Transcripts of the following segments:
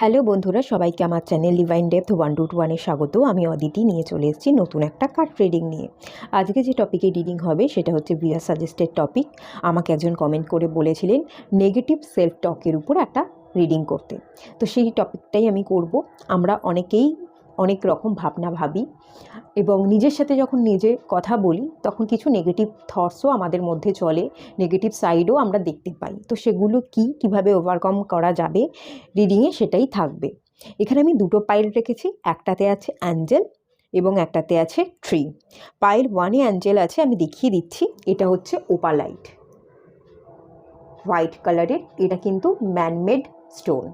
Hello বন্ধুরা, সবাইকে আমার চ্যানেল ডিভাইন ডেপথ 121-এ স্বাগত। আমি অদিতি নিয়ে চলে এসেছি নতুন একটা কার্ড রিডিং নিয়ে। আজকে যে টপিকে রিডিং হবে সেটা হচ্ছে ভিউয়ার সাজেস্টেড টপিক। আমাকে একজন কমেন্ট করে বলেছিলেন নেগেটিভ সেলফ টকের উপর একটা রিডিং করতে, তো সেই টপিকটাই আমি করব। আমরা অনেকেই অনেক রকম ভাবনা ভাবি এবং নিজের সাথে যখন নিজে কথা বলি তখন কিছু নেগেটিভ থটসও আমাদের মধ্যে চলে, নেগেটিভ সাইডও আমরা দেখতে পাই। তো সেগুলো কিভাবে ওভারকাম করা যাবে রিডিংয়ে সেটাই থাকবে। এখানে আমি দুটো পাইল রেখেছি, একটাতে আছে অ্যাঞ্জেল এবং একটাতে আছে ট্রি। পাইল 1-এ অ্যাঞ্জেল আছে, আমি দেখিয়ে দিচ্ছি। এটা হচ্ছে ওপালাইট, হোয়াইট কালারের। এটা কিন্তু ম্যানমেড স্টোন।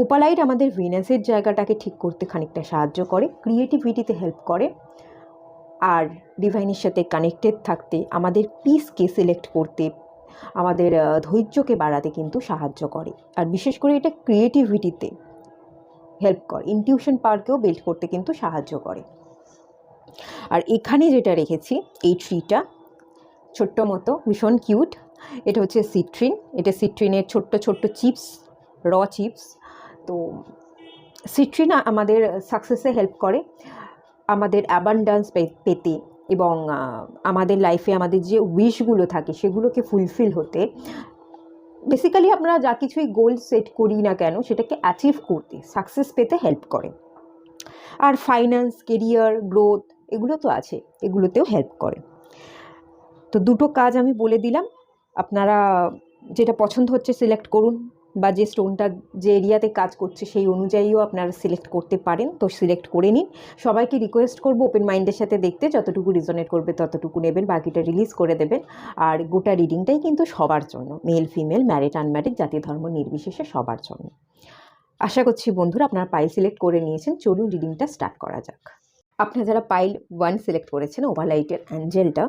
ওপালাইট আমাদের ভিনাসের জায়গাটাকে ঠিক করতে খানিকটা সাহায্য করে, ক্রিয়েটিভিটিতে হেল্প করে, আর ডিভাইনের সাথে কানেক্টেড থাকতে, আমাদের পিসকে সিলেক্ট করতে, আমাদের ধৈর্যকে বাড়াতে কিন্তু সাহায্য করে। আর বিশেষ করে এটা ক্রিয়েটিভিটিতে হেল্প করে, ইনটিউশন পাওয়ারকেও বিল্ড করতে কিন্তু সাহায্য করে। আর এখানে যেটা রেখেছি এই ট্রিটা ছোট্ট মতো, ভীষণ কিউট। এটা হচ্ছে সিট্রিন। এটা সিট্রিনের ছোট্ট ছোট্ট চিপস, র চিপস। তো সিট্রিন আমাদের সাকসেসে হেল্প করে, আমাদের অ্যাবান্ডান্স পেতে এবং আমাদের লাইফে আমাদের যে উইশগুলো থাকে সেগুলোকে ফুলফিল হতে, বেসিক্যালি আমরা যা কিছুই গোল সেট করি না কেন সেটাকে অ্যাচিভ করতে, সাকসেস পেতে হেল্প করে। আর ফাইন্যান্স, কেরিয়ার, গ্রোথ এগুলো তো আছে, এগুলোতেও হেল্প করে। তো দুটো কাজ আমি বলে দিলাম, আপনারা যেটা পছন্দ হচ্ছে সিলেক্ট করুন, বা যে স্টোনটা যে এরিয়াতে কাজ করছে সেই অনুযায়ীও আপনারা সিলেক্ট করতে পারেন। তো সিলেক্ট করে নিন। সবাইকে রিকোয়েস্ট করবো ওপেন মাইন্ডের সাথে দেখতে, যতটুকু রিজনেট করবে ততটুকু নেবেন, বাকিটা রিলিজ করে দেবেন। আর গোটা রিডিংটাই কিন্তু সবার জন্য, মেল ফিমেল, ম্যারিড আনম্যারিড, জাতি ধর্ম নির্বিশেষে সবার জন্য। আশা করছি বন্ধুরা আপনারা পাইল সিলেক্ট করে নিয়েছেন। চলুন রিডিংটা স্টার্ট করা যাক। আপনারা যারা পাইল 1 সিলেক্ট করেছেন, ওভারলাইটের অ্যাঞ্জেলটা,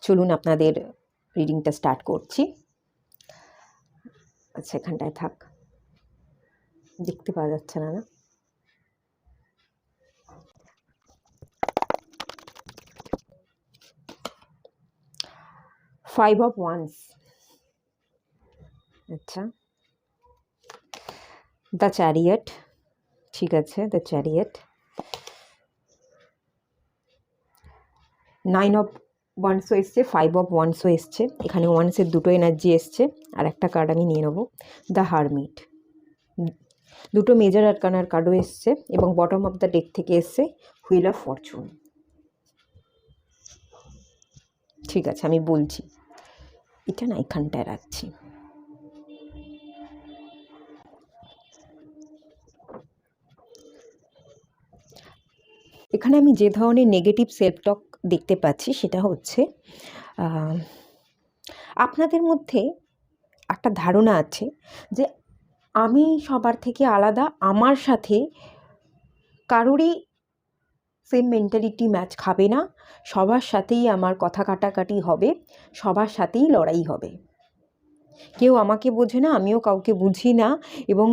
চলুন আপনাদের রিডিংটা স্টার্ট করছি। আচ্ছা, এখানটায় থাক, দেখতে পাওয়া যাচ্ছে না। 5 of Wands। আচ্ছা, দ্য চ্যারিয়েট, ঠিক আছে, দ্য চ্যারিয়েট। 9 of Wands এসছে, 5 of Wands এসছে। এখানে ওয়ান্সের দুটো এনার্জি এসছে। আর একটা কার্ড আমি নিয়ে নেবো, দ্য হারমিট। দুটো মেজর আরকানার কার্ডও এসছে এবং বটম অফ দ্য ডেক থেকে এসছে হুইল অফ ফরচুন। ঠিক আছে, আমি বলছি, এটা না এখানটায় রাখছি। এখানে আমি যে ধরনের নেগেটিভ সেলফ টক দেখতে পাচ্ছি সেটা হচ্ছে আপনাদের মধ্যে একটা ধারণা আছে যে আমি সবার থেকে আলাদা, আমার সাথে কারোরই সেম মেন্টালিটি ম্যাচ খাবে না, সবার সাথেই আমার কথা কাটাকাটি হবে, সবার সাথেই লড়াই হবে। কেউ আমাকে বোঝে না, আমিও কাউকে বুঝি না, এবং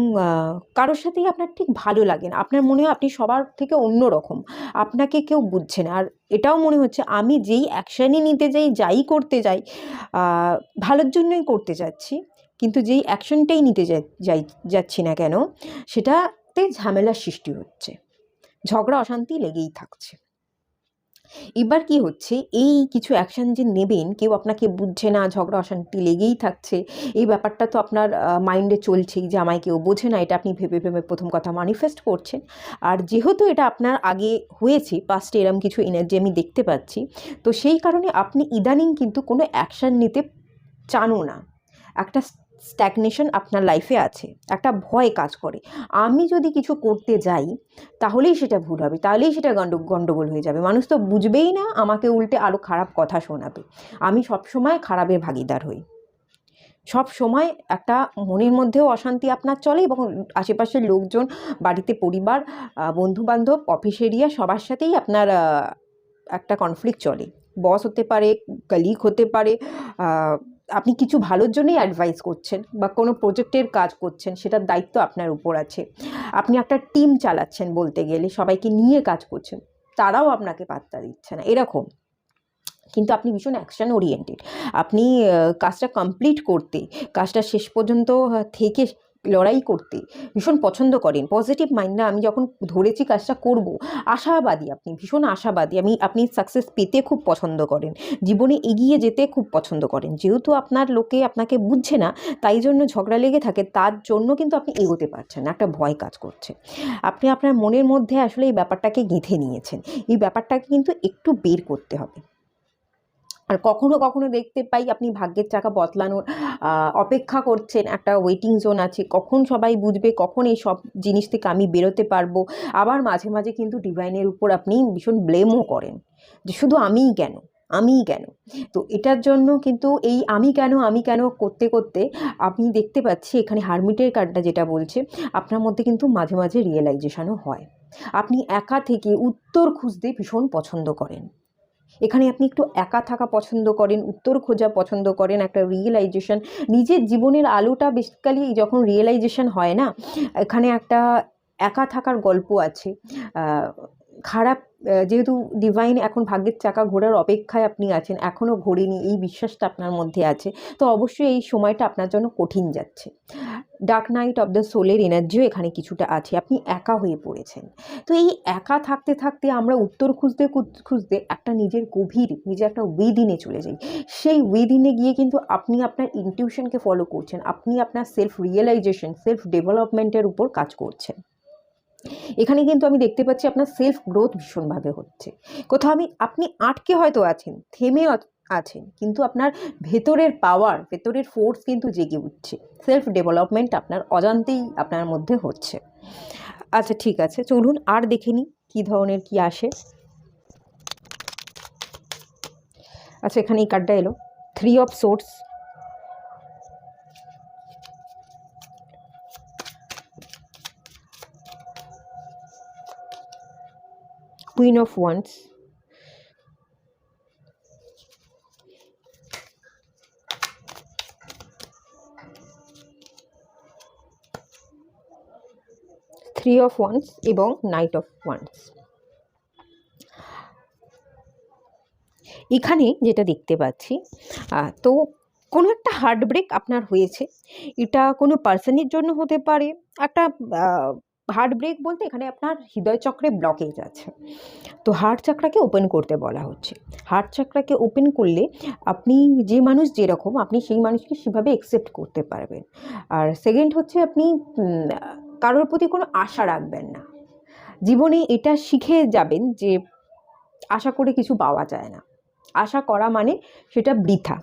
কারোর সাথেই আপনার ঠিক ভালো লাগে না। আপনার মনে হয় আপনি সবার থেকে অন্য রকম, আপনাকে কেউ বুঝছে না। আর এটাও মনে হচ্ছে আমি যেই অ্যাকশানই নিতে যাই, যাই করতে যাই, ভালোর জন্যই করতে যাচ্ছি, কিন্তু যেই অ্যাকশনটাই নিতে যাচ্ছি না কেন সেটাতে ঝামেলার সৃষ্টি হচ্ছে, ঝগড়া অশান্তি লেগেই থাকছে। এবার কি হচ্ছে, এই কিছু অ্যাকশান যে নেবেন, কেউ আপনাকে বুঝছে না, ঝগড়া অশান্তি লেগেই থাকছে, এই ব্যাপারটা তো আপনার মাইন্ডে চলছেই যে আমায় কেউ বোঝে না। এটা আপনি ভেবে ভেবে প্রথম কথা ম্যানিফেস্ট করছেন। আর যেহেতু এটা আপনার আগে হয়েছে, পাস্টে এরম কিছু এনার্জি আমি দেখতে পাচ্ছি, তো সেই কারণে আপনি ইদানিং কিন্তু কোনো অ্যাকশান নিতে চানও না। একটা স্ট্যাগনেশন আপনার লাইফে আছে, একটা ভয় কাজ করে। আমি যদি কিছু করতে যাই তাহলেই সেটা ভুল হবে, তাহলেই সেটা গণ্ডগোল হয়ে যাবে, মানুষ তো বুঝবেই না, আমাকে উল্টে আরও খারাপ কথা শোনাবে। আমি সবসময় খারাপের ভাগিদার হই, সব সময় একটা মনের মধ্যেও অশান্তি আপনার চলে, এবং আশেপাশের লোকজন, বাড়িতে পরিবার, বন্ধুবান্ধব, অফিস এরিয়া, সবার সাথেই আপনার একটা কনফ্লিক্ট চলে। বস হতে পারে, কলিগ হতে পারে, আপনি কিছু ভালোর জন্যই অ্যাডভাইস করছেন বা কোনো প্রজেক্টের কাজ করছেন, সেটার দায়িত্ব আপনার উপর আছে। আপনি একটা টিম চালাচ্ছেন, বলতে গেলে সবাইকে নিয়ে কাজ করছেন, তারাও আপনাকে পাত্তা দিচ্ছে না, এরকম। কিন্তু আপনি ভীষণ অ্যাকশন ওরিয়েন্টেড, আপনি কাজটা কমপ্লিট করতে, কাজটা শেষ পর্যন্ত থেকে লড়াই করতে ভীষণ পছন্দ করেন, পজিটিভ মাইন্ড, না আমি যখন ধরেছি কাজটা করব, আশাবাদী, আপনি ভীষণ আশাবাদী, আপনি সাকসেস পেতে খুব পছন্দ করেন, জীবনে এগিয়ে যেতে খুব পছন্দ করেন। যেহেতু আপনার লোকে আপনাকে বুঝছে না, তাই জন্য ঝগড়া লেগে থাকে, তার জন্য কিন্তু আপনি এগোতে পারছেন না, একটা ভয় কাজ করছে। আপনি আপনার মনের মধ্যে আসলে এই ব্যাপারটাকে গেঁথে নিয়েছেন, এই ব্যাপারটাকে কিন্তু একটু বের করতে হবে। আর কখনো কখনো দেখতে পাই আপনি ভাগ্যের চাকা বদলানোর অপেক্ষা করছেন, একটা ওয়েটিং জোন আছে, কখন সবাই বুঝবে, কখন এই সব জিনিস থেকে আমি বেরোতে পারবো। আবার মাঝে মাঝে কিন্তু ডিভাইনের উপর আপনি ভীষণ ব্লেমও করেন যে শুধু আমিই কেন, আমিই কেন। তো এটার জন্য কিন্তু এই আমি কেন করতে করতে আমি দেখতে পাচ্ছি এখানে হারমিটের কার্ডটা যেটা বলছে, আপনার মধ্যে কিন্তু মাঝে মাঝে রিয়েলাইজেশনও হয়। আপনি একা থেকে উত্তর খুঁজতে ভীষণ পছন্দ করেন, এখানে আপনি একটু একা থাকা পছন্দ করেন, উত্তর খোঁজা পছন্দ করেন, একটা রিয়েলাইজেশন, নিজের জীবনের আলোটা বেসিক্যালি যখন রিয়েলাইজেশন হয় না, এখানে একটা একা থাকার গল্প আছে। খারাপ, যেহেতু ডিভাইন এখন ভাগ্যের চাকা ঘোরার অপেক্ষায় আপনি আছেন, এখনও ঘোরেনি, এই বিশ্বাসটা আপনার মধ্যে আছে, তো অবশ্যই এই সময়টা আপনার জন্য কঠিন যাচ্ছে। ডার্ক নাইট অফ দ্য সোলের এনার্জিও এখানে কিছুটা আছে, আপনি একা হয়ে পড়েছেন। তো এই একা থাকতে থাকতে আমরা উত্তর খুঁজতে খুঁজতে একটা নিজের নিজের একটা উইদিনে চলে যাই। সেই উইদিনে গিয়ে কিন্তু আপনি আপনার ইনটিউশনকে ফলো করছেন, আপনি আপনার সেলফ রিয়েলাইজেশন, সেলফ ডেভেলপমেন্টের উপর কাজ করছেন। এখানে কিন্তু আমি দেখতে পাচ্ছি আপনার সেলফ গ্রোথ ভীষণভাবে হচ্ছে। কোথাও আপনি আটকে হয়তো আছেন, থেমে আছেন, কিন্তু আপনার ভেতরের পাওয়ার, ভেতরের ফোর্স কিন্তু জেগে উঠছে, সেলফ ডেভেলপমেন্ট আপনার অজান্তেই আপনার মধ্যে হচ্ছে। আচ্ছা ঠিক আছে, চলুন আর দেখে নিই কী ধরনের কি আসে। আচ্ছা এখানে এই কার্ডটা এলো, 3 of swords, queen of wands, three of wands এবং নাইট অফ ওয়ান্স। এখানে যেটা দেখতে পাচ্ছি, তো কোনো একটা হার্টব্রেক আপনার হয়েছে, এটা কোনো পার্সনের জন্য হতে পারে। একটা হার্টব্রেক বলতে এখানে আপনার হৃদয় চক্রে ব্লকেজ আছে, তো হার্ট চাকরাকে ওপেন করতে বলা হচ্ছে। হার্ট চাকরাকে ওপেন করলে আপনি যে মানুষ যেরকম, আপনি সেই মানুষকে সেভাবে অ্যাকসেপ্ট করতে পারবেন। আর সেকেন্ড হচ্ছে আপনি কারোর প্রতি কোনো আশা রাখবেন না, জীবনে এটা শিখে যাবেন যে আশা করে কিছু পাওয়া যায় না, আশা করা মানে সেটা বৃথা।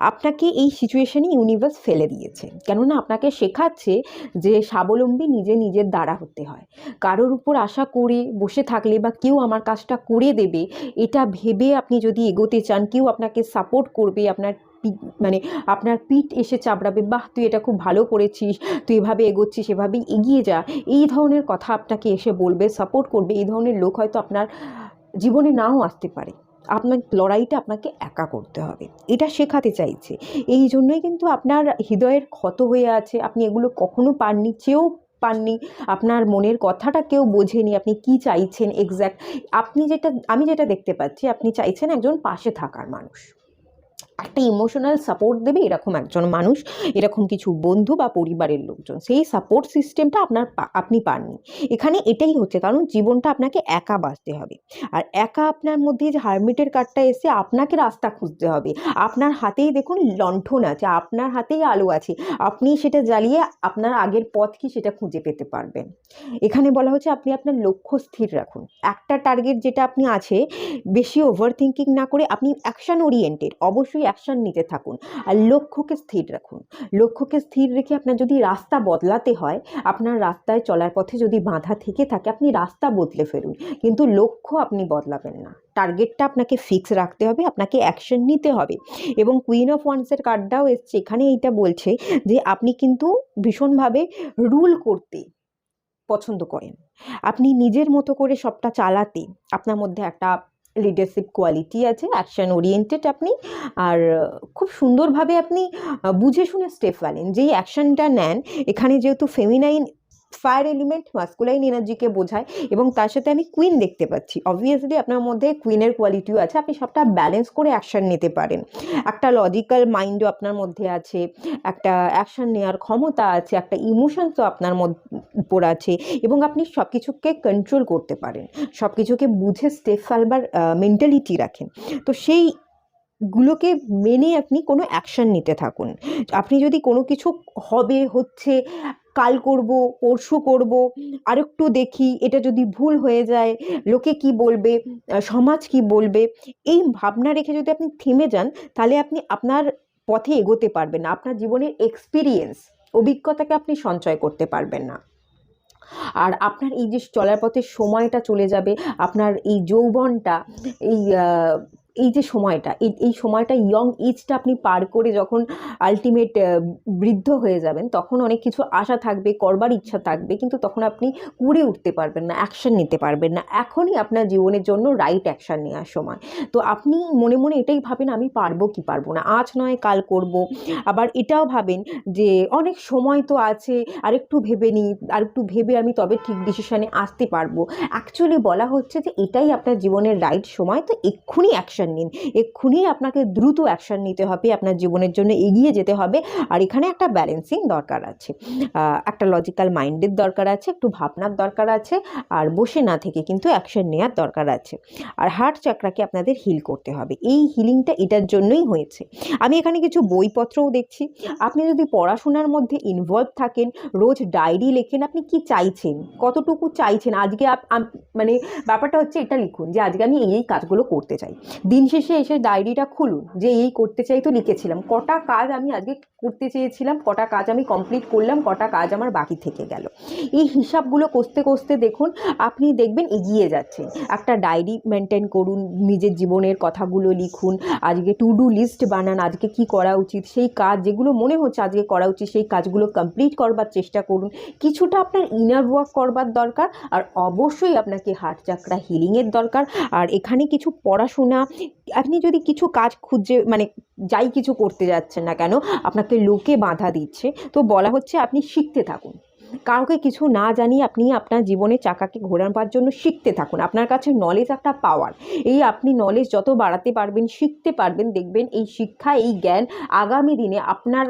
আপনাকে এই সিচুয়েশনে ইউনিভার্স ফেলে দিয়েছে, কেননা আপনাকে শেখাচ্ছে যে স্বাবলম্বী নিজের দ্বারা হতে হয়। কারোর উপর আশা করে বসে থাকলে বা কেউ আমার কাজটা করে দেবে এটা ভেবে আপনি যদি এগোতে চান, কেউ আপনাকে সাপোর্ট করবে, আপনার পিঠ এসে চাপড়াবে, বাহ তুই এটা খুব ভালো করেছিস, তুই এভাবে এগোচ্ছিস, এভাবেই এগিয়ে যা, এই ধরনের কথা আপনাকে এসে বলবে, সাপোর্ট করবে, এই ধরনের লোক হয়তো আপনার জীবনে নাও আসতে পারে। আপনার লড়াইটা আপনাকে একা করতে হবে, এটা শেখাতে চাইছে। এই জন্যই কিন্তু আপনার হৃদয়ের ক্ষত হয়ে আছে, আপনি এগুলো কখনো পাননি, চেয়েও পাননি, আপনার মনের কথাটা কেউ বোঝেনি, আপনি কি চাইছেন এক্স্যাক্ট। আমি যেটা দেখতে পাচ্ছি, আপনি চাইছেন একজন পাশে থাকার মানুষ, একটা ইমোশনাল সাপোর্ট দেবে এরকম একজন মানুষ, এরকম কিছু বন্ধু বা পরিবারের লোকজন, সেই সাপোর্ট সিস্টেমটা আপনি পাননি। এখানে এটাই হচ্ছে, কারণ জীবনটা আপনাকে একা বাঁচতে হবে। আর একা আপনার মধ্যে যে হারমিটের কার্ডটা এসে আপনাকে রাস্তা খুঁজতে হবে, আপনার হাতেই দেখুন লণ্ঠন আছে, আপনার হাতেই আলো আছে, আপনি সেটা জ্বালিয়ে আপনার আগের পথ কি সেটা খুঁজে পেতে পারবেন। এখানে বলা হচ্ছে আপনি আপনার লক্ষ্য স্থির রাখুন, একটা টার্গেট যেটা আপনি আছে, বেশি ওভার থিঙ্কিং না করে আপনি অ্যাকশন ওরিয়েন্টেড, অবশ্যই অ্যাকশন নিতে থাকুন, আর লক্ষ্যকে স্থির রাখুন। লক্ষ্যকে স্থির রেখে আপনার যদি রাস্তা বদলাতে হয়, আপনার রাস্তায় চলার পথে যদি বাধা থেকে থাকে, আপনি রাস্তা বদলে ফেলুন, কিন্তু লক্ষ্য আপনি বদলাবেন না। টার্গেটটা আপনাকে ফিক্স রাখতে হবে, আপনাকে অ্যাকশন নিতে হবে। এবং কুইন অফ ওয়ান্সের কার্ডটাও এসছে, এখানে এইটা বলছে যে আপনি কিন্তু ভীষণভাবে রুল করতে পছন্দ করেন, আপনি নিজের মতো করে সবটা চালাতে আপনার মধ্যে একটা লিডারশিপ কোয়ালিটি আছে, অ্যাকশন ওরিয়েন্টেড আপনি, আর খুব সুন্দরভাবে আপনি বুঝে শুনে স্টেপ ফেলেন, যেই অ্যাকশনটা নেন। এখানে যেহেতু ফেমিনাইন ফায়ার এলিমেন্ট মাস্কুলাইন এনার্জিকে বোঝায়, এবং তার সাথে আমি কুইন দেখতে পাচ্ছি। অবভিয়াসলি আপনার মধ্যে কুইনের কোয়ালিটিও আছে, আপনি সবটা ব্যালেন্স করে অ্যাকশন নিতে পারেন। একটা লজিক্যাল মাইন্ডও আপনার মধ্যে আছে, একটা অ্যাকশন নেওয়ার ক্ষমতা আছে, একটা ইমোশনসও আপনার উপর আছে, এবং আপনি সব কিছুকে কন্ট্রোল করতে পারেন, সব কিছুকে বুঝে স্টেপ ফেলবার মেন্টালিটি রাখেন। তো সেইগুলোকে মেনে আপনি কোনো অ্যাকশন নিতে থাকুন। আপনি যদি কোনো কিছু হচ্ছে, কাল করব, পরশু করব, আরেকটু দেখি, এটা যদি ভুল হয়ে যায় লোকে কি বলবে, সমাজ কি বলবে, এই ভাবনা রেখে যদি আপনি থেমে যান, তাহলে আপনি আপনার পথে এগোতে পারবেন না, আপনার জীবনের অভিজ্ঞতাকে আপনি সঞ্চয় করতে পারবেন না। আর আপনার এই যে চলার পথে সময়টা চলে যাবে, আপনার এই যৌবনটা, এই এই যে সময়টা, এই সময়টা, ইয়ং এজটা আপনি পার করে যখন আলটিমেট বৃদ্ধ হয়ে যাবেন, তখন অনেক কিছু আশা থাকবে, করবার ইচ্ছা থাকবে, কিন্তু তখন আপনি করে উঠতে পারবেন না, অ্যাকশন নিতে পারবেন না। এখনই আপনার জীবনের জন্য রাইট অ্যাকশন নেওয়ার সময়। তো আপনি মনে মনে এটাই ভাবেন, আমি পারবো কি পারবো না, আজ নয় কাল করব। আবার এটাও ভাবেন যে অনেক সময় তো আছে, আর একটু ভেবে নিই, আর একটু ভেবে আমি তবে ঠিক ডিসিশনে আসতে পারবো। অ্যাকচুয়ালি বলা হচ্ছে যে এটাই আপনার জীবনের রাইট সময়, তো এক্ষুনি অ্যাকশন নিন, এক্ষুনি আপনাকে দ্রুত অ্যাকশন নিতে হবে, আপনার জীবনের জন্য এগিয়ে যেতে হবে। আর এখানে একটা ব্যালেন্সিং দরকার আছে, একটা লজিক্যাল মাইন্ডের দরকার আছে, একটু ভাবনার দরকার আছে, আর বসে না থেকে কিন্তু অ্যাকশন নেওয়ার দরকার আছে। আর হার্ট চাকরাকে আপনাদের হিল করতে হবে, এই হিলিংটা এটার জন্যই হয়েছে। আমি এখানে কিছু বইপত্রও দেখছি। আপনি যদি পড়াশোনার মধ্যে ইনভলভ থাকেন, রোজ ডায়েরি লেখেন, আপনি কি চাইছেন, কতটুকু চাইছেন, আজকে মানে ব্যাপারটা হচ্ছে এটা লিখুন যে আজকে আমি এই কাজগুলো করতে চাই। দিন শেষে এসে ডায়েরিটা খুলুন যে এই করতে চাই, তো লিখেছিলাম কটা কাজ আমি আজকে করতে চেয়েছিলাম, কটা কাজ আমি কমপ্লিট করলাম, কটা কাজ আমার বাকি থেকে গেল। এই হিসাবগুলো কষতে কষতে দেখুন, আপনি দেখবেন এগিয়ে যাচ্ছেন। একটা ডায়েরি মেনটেন করুন, নিজের জীবনের কথাগুলো লিখুন, আজকে টু ডু লিস্ট বানান, আজকে কি করা উচিত, সেই কাজ যেগুলো মনে হচ্ছে আজকে করা উচিত সেই কাজগুলো কমপ্লিট করবার চেষ্টা করুন। কিছুটা আপনার ইনার ওয়ার্ক করবার দরকার, আর অবশ্যই আপনাকে হার্ট চাকরা হিলিংয়ের দরকার। আর এখানে কিছু পড়াশোনা, আপনি যদি কিছু কাজ খুঁজে, মানে যাই কিছু করতে যাচ্ছেন না কেন, আপনাকে লোকে বাধা দিচ্ছে, তো বলা হচ্ছে আপনি শিখতে থাকুন। কাউকে কিছু না জানিয়ে আপনি আপনার জীবনে চাকাকে ঘোরাবার জন্য শিখতে থাকুন। আপনার কাছে নলেজ একটা পাওয়ার, এই আপনি নলেজ যত বাড়াতে পারবেন, শিখতে পারবেন, দেখবেন এই শিক্ষা, এই জ্ঞান আগামী দিনে আপনার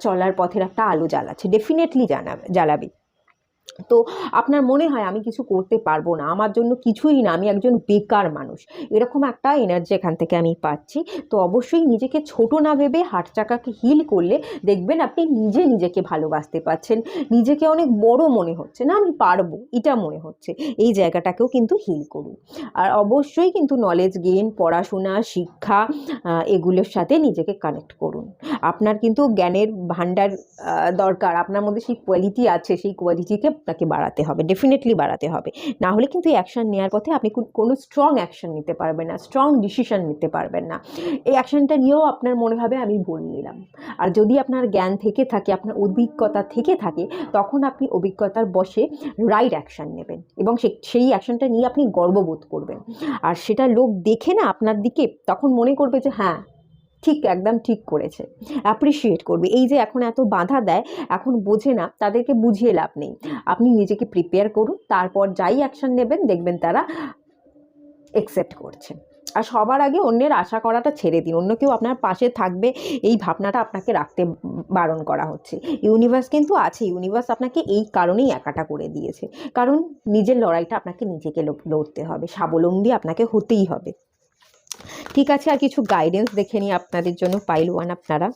চলার পথের একটা আলো জ্বালাচ্ছে, ডেফিনেটলি জ্বালাবে। তো আপনার মনে হয় আমি কিছু করতে পারবো না, আমার জন্য কিছুই না, আমি একজন বেকার মানুষ, এরকম একটা এনার্জি এখান থেকে আমি পাচ্ছি। তো অবশ্যই নিজেকে ছোট না ভেবে হার্ট চাকাকে হিল করলে দেখবেন আপনি নিজেকে ভালোবাসতে পারছেন, নিজেকে অনেক বড় মনে হচ্ছে না, আমি পারবো এটা মনে হচ্ছে, এই জায়গাটাকেও কিন্তু হিল করুন। আর অবশ্যই কিন্তু নলেজ গেইন, পড়াশোনা, শিক্ষা, এগুলোর সাথে নিজেকে কানেক্ট করুন। আপনার কিন্তু জ্ঞানের ভাণ্ডার দরকার, আপনার মধ্যে সেই কোয়ালিটি আছে, সেই কোয়ালিটিকে আপনাকে বাড়াতে হবে, ডেফিনেটলি বাড়াতে হবে। না হলে কিন্তু অ্যাকশন নেওয়ার পথে আপনি কোনো স্ট্রং অ্যাকশন নিতে পারবেন না, স্ট্রং ডিসিশন নিতে পারবেন না। এই অ্যাকশনটা নিয়েও আপনার মনে হবে আমি ভুল নিলাম। আর যদি আপনার জ্ঞান থেকে থাকে, আপনার অভিজ্ঞতা থেকে থাকে, তখন আপনি অভিজ্ঞতার বশে রাইট অ্যাকশন নেবেন, এবং সেই অ্যাকশনটা নিয়ে আপনি গর্ববোধ করবেন। আর সেটা লোক দেখে না আপনার দিকে, তখন মনে করবে যে হ্যাঁ ঠিক, একদম ঠিক করেছে, অ্যাপ্রিসিয়েট করবে। এই যে এখন এত বাধা দেয়, এখন বোঝে না, তাদেরকে বুঝিয়ে লাভ নেই। আপনি নিজেকে প্রিপেয়ার করুন, তারপর যাই অ্যাকশন নেবেন দেখবেন তারা অ্যাকসেপ্ট করছে। আর সবার আগে অন্যের আশা করাটা ছেড়ে দিন, অন্য কেউ আপনার পাশে থাকবে এই ভাবনাটা আপনাকে রাখতে বারণ করা হচ্ছে। ইউনিভার্স কিন্তু আছে, ইউনিভার্স আপনাকে এই কারণেই একাটা করে দিয়েছে, কারণ নিজের লড়াইটা আপনাকে নিজেকে লড়তে হবে, স্বাবলম্বী আপনাকে হতেই হবে। ঠিক আছে, আর কিছু গাইডেন্স দেখে নিই আপনাদের জন্য। পাইল 1 আপনারা,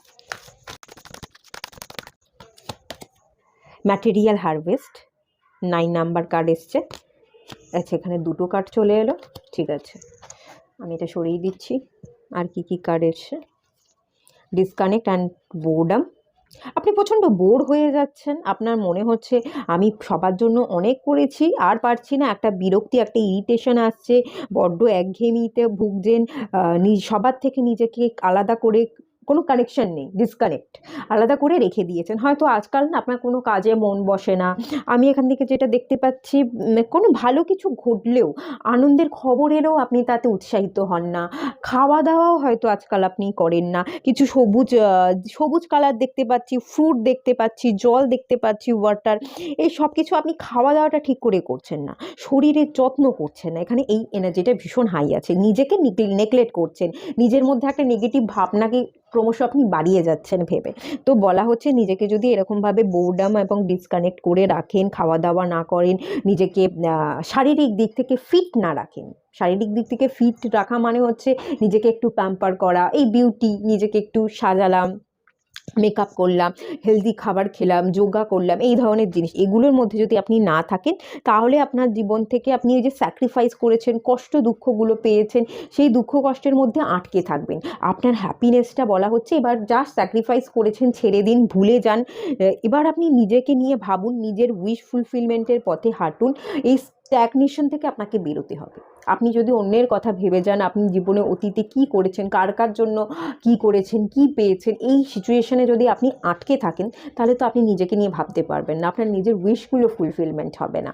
ম্যাটেরিয়াল হারভেস্ট 9 নাম্বার কার্ড এসছে। আচ্ছা, এখানে দুটো কার্ড চলে এলো, ঠিক আছে আমি এটা সরিয়ে দিচ্ছি। আর কি কি কার্ড এসছে, ডিসকানেক্ট অ্যান্ড বোর্ডাম। আপনি প্রচণ্ড বোর হয়ে যাচ্ছেন, আপনার মনে হচ্ছে আমি সবার জন্য অনেক করেছি আর পারছি না, একটা বিরক্তি, একটা ইরিটেশন আসছে, বড্ড একঘেয়েমিতে ভুগছেন, সবার থেকে নিজেকে আলাদা করে কোনো কানেকশন নেই, ডিসকানেক্ট, আলাদা করে রেখে দিয়েছেন। হয়তো আজকাল না আপনার কোনো কাজে মন বসে না। আমি এখান থেকে যেটা দেখতে পাচ্ছি, কোনো ভালো কিছু ঘটলেও, আনন্দের খবর এলেও আপনি তাতে উৎসাহিত হন না। খাওয়া দাওয়াও হয়তো আজকাল আপনি করেন না। কিছু সবুজ কালার দেখতে পাচ্ছি, ফ্রুট দেখতে পাচ্ছি, জল দেখতে পাচ্ছি, ওয়াটার, এই সব কিছু আপনি খাওয়া দাওয়াটা ঠিক করে করছেন না, শরীরের যত্ন করছেন না। এখানে এই এনার্জিটা ভীষণ হাই আছে। নিজেকে নেগলেক্ট করছেন, নিজের মধ্যে একটা নেগেটিভ ভাবনাকে ক্রমশ আপনি বাড়িয়ে যাচ্ছেন ভেবে। তো বলা হচ্ছে নিজেকে যদি এরকমভাবে বোরডাম এবং ডিসকানেক্ট করে রাখেন, খাওয়া দাওয়া না করেন, নিজেকে শারীরিক দিক থেকে ফিট না রাখেন, শারীরিক দিক থেকে ফিট রাখা মানে হচ্ছে নিজেকে একটু প্যাম্পার করা, এই বিউটি, নিজেকে একটু সাজালাম, মেকআপ করলাম, হেলদি খাবার খেলাম, যোগা করলাম, এই ধরনের জিনিস, এগুলোর মধ্যে যদি আপনি না থাকেন, তাহলে আপনার জীবন থেকে আপনি এই যে স্যাক্রিফাইস করেছেন, কষ্ট দুঃখগুলো পেয়েছেন, সেই দুঃখ কষ্টের মধ্যে আটকে থাকবেন। আপনার হ্যাপিনেসটা বলা হচ্ছে এবার যা স্যাক্রিফাইস করেছেন ছেড়ে দিন, ভুলে যান। এবার আপনি নিজেকে নিয়ে ভাবুন, নিজের উইশ ফুলফিলমেন্টের পথে হাঁটুন। এই স্ট্যাগনেশন থেকে আপনাকে বেরোতে হবে। আপনি যদি অন্যের কথা ভেবে যান, আপনি জীবনে অতীতে কী করেছেন, কার কার জন্য কী করেছেন, কী পেয়েছেন, এই সিচুয়েশনে যদি আপনি আটকে থাকেন, তাহলে তো আপনি নিজেকে নিয়ে ভাবতে পারবেন না, আপনার নিজের উইশগুলো ফুলফিলমেন্ট হবে না।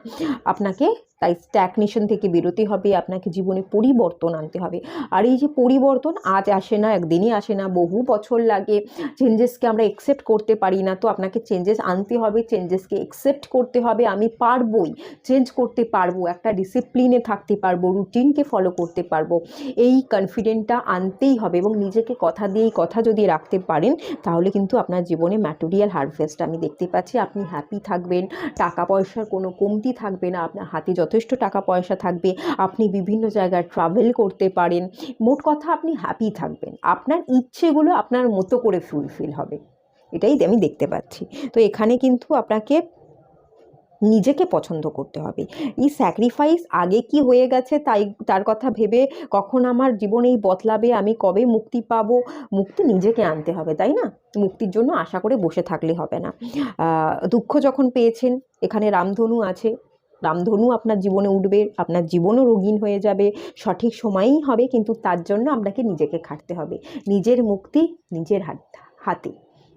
আপনাকে তাই স্ট্যাগনেশন থেকে বেরোতে হবে, আপনাকে জীবনে পরিবর্তন আনতে হবে। আর এই যে পরিবর্তন আজ আসে না, একদিনই আসে না, বহু বছর লাগে। চেঞ্জেসকে আমরা একসেপ্ট করতে পারি না, তো আপনাকে চেঞ্জেস আনতে হবে, চেঞ্জেসকে একসেপ্ট করতে হবে। আমি পারবই, চেঞ্জ করতে পারবো, একটা ডিসিপ্লিনে থাকতে পারবো, রুটিনকে ফলো করতে পারবো, এই কনফিডেন্টটা আনতেই হবে। এবং নিজেকে কথা দিয়ে কথা যদি রাখতে পারেন, তাহলে কিন্তু আপনার জীবনে ম্যাটেরিয়াল হারভেস্ট আমি দেখতে পাচ্ছি। আপনি হ্যাপি থাকবেন, টাকা পয়সার কোনো কমতি থাকবে না, আপনার হাতে যথেষ্ট টাকা পয়সা থাকবে, আপনি বিভিন্ন জায়গায় ট্রাভেল করতে পারেন। মোট কথা আপনি হ্যাপি থাকবেন, আপনার ইচ্ছেগুলো আপনার মতো করে ফুলফিল হবে, এটাই আমি দেখতে পাচ্ছি। তো এখানে কিন্তু আপনাকে নিজেকে পছন্দ করতে হবে। এই স্যাক্রিফাইস আগে কি হয়ে গেছে তার কথা ভেবে কখন আমার জীবন এই বদলাবে, আমি কবে মুক্তি পাবো, মুক্তি নিজেকে আনতে হবে, তাই না? মুক্তির জন্য আশা করে বসে থাকলে হবে না। দুঃখ যখন পেয়েছেন, এখানে রামধনু আছে, রামধনু আপনার জীবনে উঠবে, আপনার জীবনও রঙিন হয়ে যাবে, সঠিক সময়েই হবে, কিন্তু তার জন্য আপনাকে নিজেকে খাটতে হবে। নিজের মুক্তি নিজের হাতে,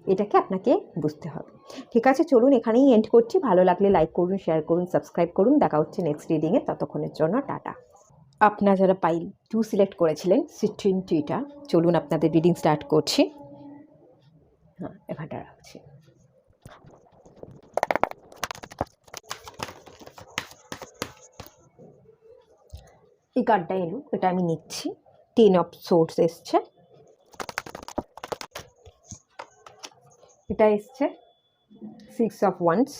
এটাকে আপনাকে বুঝতে হবে। ঠিক আছে, চলুন এখানেই এন্ড করছি। ভালো লাগলে লাইক করুন, শেয়ার করুন, সাবস্ক্রাইব করুন। দেখা হচ্ছে নেক্সট রিডিংয়ে, ততক্ষণের জন্য টাটা। আপনারা যারা পাইল 2 সিলেক্ট করেছিলেন, সিট্রিন টিটা, চলুন আপনাদের রিডিং স্টার্ট করছি। হ্যাঁ, এখানটা রাখছি। এই কার্ডটা এলো, এটা আমি নিচ্ছি। 10 অফ সোর্স এসছে, এটা এসছে 6 of wands,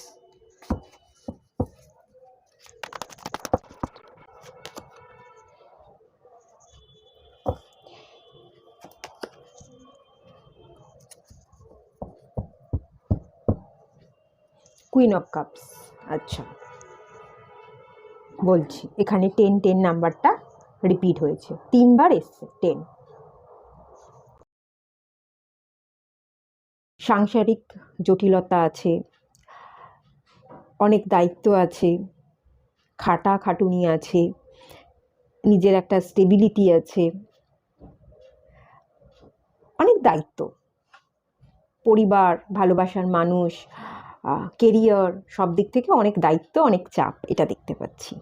queen of cups. আচ্ছা, বলছি এখানে 10 নাম্বারটা রিপিট হয়েছে, 3 বার এসছে 10। সাংসারিক জটিলতা আছে, অনেক দায়িত্ব আছে, খাটাখাটুনি আছে, নিজের একটা স্টেবিলিটি আছে, অনেক দায়িত্ব, পরিবার, ভালোবাসার মানুষ, কেরিয়ার, সব দিক থেকে অনেক দায়িত্ব, অনেক চাপ, এটা দেখতে পাচ্ছি।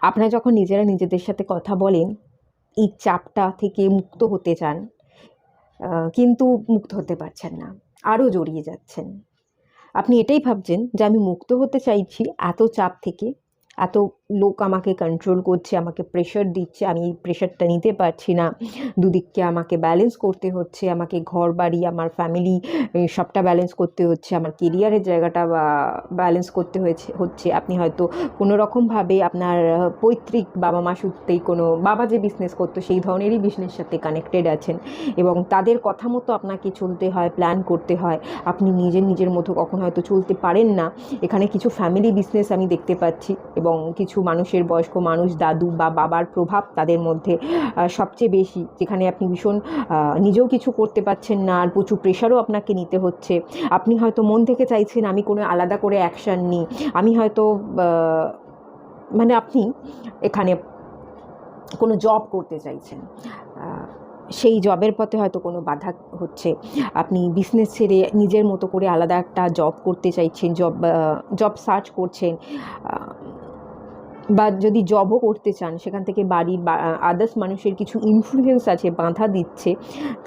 আপনারা যখন নিজেরা নিজেদের সাথে কথা বলেন, এই চাপটা থেকে মুক্ত হতে চান, কিন্তু মুক্ত হতে পারছেন না, আরও জড়িয়ে যাচ্ছেন। আপনি এটাই ভাবছেন যে আমি মুক্ত হতে চাইছি এত চাপ থেকে, এত লোক আমাকে কন্ট্রোল করছে, আমাকে প্রেশার দিচ্ছে, আমি এই প্রেশারটা নিতে পারছি না, দুদিককে আমাকে ব্যালেন্স করতে হচ্ছে, আমাকে ঘর বাড়ি, আমার ফ্যামিলি, সবটা ব্যালেন্স করতে হচ্ছে, আমার কেরিয়ারের জায়গাটা ব্যালেন্স করতে হচ্ছে। আপনি হয়তো কোনো রকমভাবে আপনার পৈতৃক বাবা মা সূত্রেই, কোনো বাবা যে বিজনেস করতো সেই ধরনেরই বিজনেসের সাথে কানেক্টেড আছেন, এবং তাদের কথা মতো আপনাকে চলতে হয়, প্ল্যান করতে হয়। আপনি নিজের মতো কখন হয়তো চলতে পারেন না। এখানে কিছু ফ্যামিলি বিজনেস আমি দেখতে পাচ্ছি, এবং কিছু মানুষের, বয়স্ক মানুষ, দাদু বা বাবার প্রভাব তাদের মধ্যে সবচেয়ে বেশি, যেখানে আপনি ভীষণ নিজেও কিছু করতে পারছেন না, আর প্রচুর প্রেশারও আপনাকে নিতে হচ্ছে। আপনি হয়তো মন থেকে চাইছেন আমি কোনো আলাদা করে অ্যাকশান নিই, আমি হয়তো মানে আপনি এখানে কোনো জব করতে চাইছেন, সেই জবের পথে হয়তো কোনো বাধা হচ্ছে, আপনি বিজনেস ছেড়ে নিজের মতো করে আলাদা একটা জব করতে চাইছেন, জব সার্চ করছেন, বা যদি জবও করতে চান সেখান থেকে বাড়ির বা আদার্স মানুষের কিছু ইনফ্লুয়েন্স আছে, বাধা দিচ্ছে,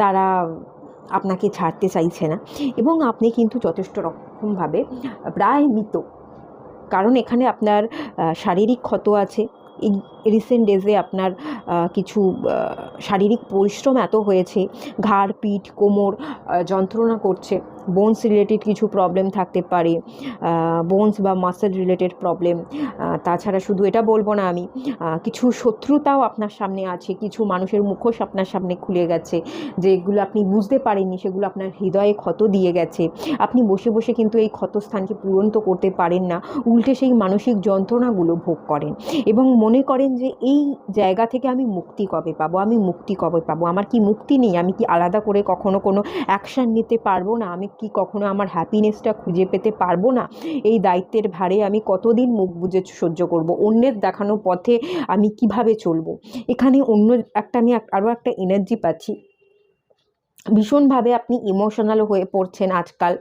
তারা আপনাকে ছাড়তে চাইছে না, এবং আপনি কিন্তু যথেষ্ট রকমভাবে প্রায় মৃত। কারণ এখানে আপনার শারীরিক ক্ষত আছে। এই রিসেন্ট ডেজে আপনার কিছু শারীরিক পরিশ্রম এত হয়েছে, ঘাড় পিঠ কোমর যন্ত্রণা করছে, বোনস রিলেটেড কিছু প্রবলেম থাকতে পারে, বোনস বা মাসেল রিলেটেড প্রবলেম। তাছাড়া শুধু এটা বলবো না আমি, কিছু শত্রুতাও আপনার সামনে আছে, কিছু মানুষের মুখোশ আপনার সামনে খুলে গেছে, যেগুলো আপনি বুঝতে পারেননি, সেগুলো আপনার হৃদয়ে ক্ষত দিয়ে গেছে। আপনি বসে বসে কিন্তু এই ক্ষতস্থানকে পূরণ তো করতে পারেন না, উল্টে সেই মানসিক যন্ত্রণাগুলো ভোগ করেন এবং মনে করেন যে এই জায়গা থেকে আমি মুক্তি কবে পাবো, আমি মুক্তি কবে পাবো, আমার কি মুক্তি নেই, আমি কি আলাদা করে কখনো কোনো অ্যাকশান নিতে পারবো না, আমি কি কখনো আমার হ্যাপিনেসটা খুঁজে পেতে পারবো না, এই দায়িত্বের ভারে আমি কতদিন মুখ বুজে সহ্য করব, অন্যের দেখানো পথে আমি কিভাবে চলবো। এখানে অন্য একটা আমি আরও একটা এনার্জি পাচ্ছি, ভীষণভাবে আপনি ইমোশনাল হয়ে পড়ছেন আজকাল।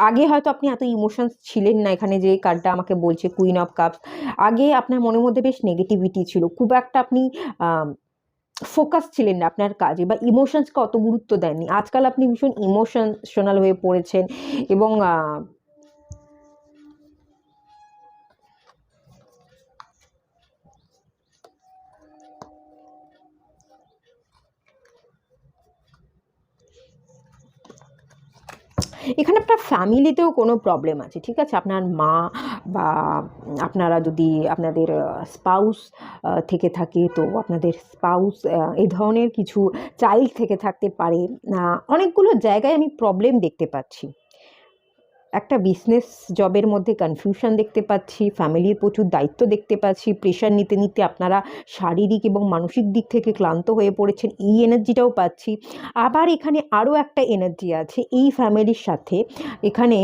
আগে হয়তো আপনি এত ইমোশনস ছিলেন না, এখানে যে কার্ডটা আমাকে বলছে কুইন অফ কাপস, আগে আপনার মনের মধ্যে বেশ নেগেটিভিটি ছিল, খুব একটা আপনি ফোকাস ছিলেন না আপনার কাজে, বা ইমোশনসকে অত গুরুত্ব দেননি। আজকাল আপনি ভীষণ ইমোশনাল হয়ে পড়েছেন এবং এখানে আপনার ফ্যামিলিতেও কোনো প্রবলেম আছে, ঠিক আছে, আপনার মা বা আপনারা যদি আপনাদের স্পাউস থেকে থাকে, তো আপনাদের স্পাউস এই ধরনের কিছু চাইল্ড থেকে থাকতে পারে। অনেকগুলো জায়গায় আমি প্রবলেম দেখতে পাচ্ছি, একটা বিজনেস জবের মধ্যে কনফিউশন দেখতে পাচ্ছি, ফ্যামিলির প্রচুর দায়িত্ব দেখতে পাচ্ছি, প্রেশার নিতে নিতে আপনারা শারীরিক এবং মানসিক দিক থেকে ক্লান্ত হয়ে পড়েছেন, এই এনার্জিটাও পাচ্ছি। আবার এখানে আরও একটা এনার্জি আছে এই ফ্যামিলির সাথে, এখানে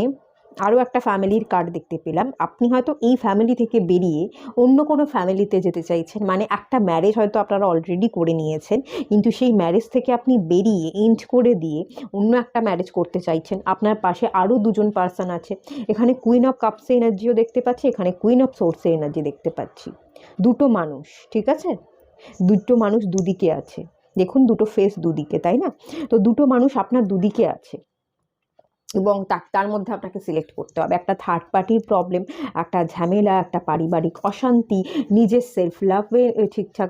আরও একটা ফ্যামিলির কার্ড দেখতে পেলাম, আপনি হয়তো এই ফ্যামিলি থেকে বেরিয়ে অন্য কোনো ফ্যামিলিতে যেতে চাইছেন, মানে একটা ম্যারেজ হয়তো আপনারা অলরেডি করে নিয়েছেন, কিন্তু সেই ম্যারেজ থেকে আপনি বেরিয়ে এন্ড করে দিয়ে অন্য একটা ম্যারেজ করতে চাইছেন, আপনার পাশে আরও দুজন পার্সন আছে, এখানে কুইন অফ কাপসে এনার্জিও দেখতে পাচ্ছি, এখানে কুইন অফ সোর্সে এনার্জি দেখতে পাচ্ছি, দুটো মানুষ, ঠিক আছে, দুটো মানুষ দুদিকে আছে, দেখুন দুটো ফেস দুদিকে, তাই না, তো দুটো মানুষ আপনার দুদিকে আছে, এবং তার মধ্যে আপনাকে সিলেক্ট করতে হবে, একটা থার্ড পার্টির প্রবলেম, একটা ঝামেলা, একটা পারিবারিক অশান্তি, নিজের সেলফ লাভে ঠিকঠাক